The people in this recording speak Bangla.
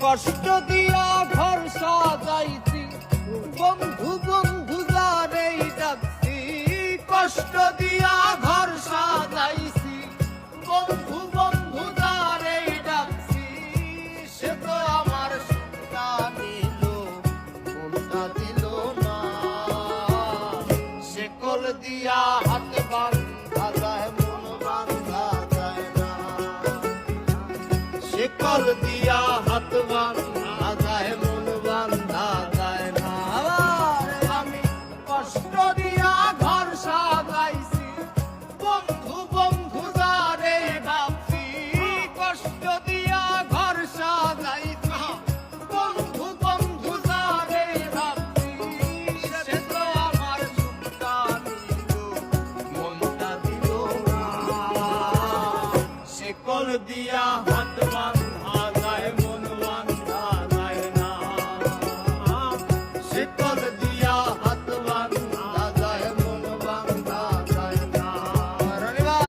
কষ্ট দিয়া ঘর সাজাইছি, বন্ধু বন্ধু যারেই ডাকছি। কষ্ট দিয়া ঘর সাজাইছি, বন্ধু বন্ধু যারেই ডাকছি। সে তো আমার সুখটা নিল, মনটা দিল না। শেকল দিয়া হাত বাঁধা যায়, মন বাঁধা যায় না। শেকল দিয়া হাত বাঁধা যায়, মন বাঁধা যায় না। আমি কষ্ট দিয়া ঘর সাজাইছি, বন্ধু বন্ধু যারে ডাকছি। কষ্ট দিয়া ঘর সাজাইছি, বন্ধু বন্ধু যারে ডাকছি। সে তো আমার সুখটা নিল, মনটা দিল না। শেকল দিয়া হাত বাঁধা যায়, মন বাঁধা যায় না। শেকল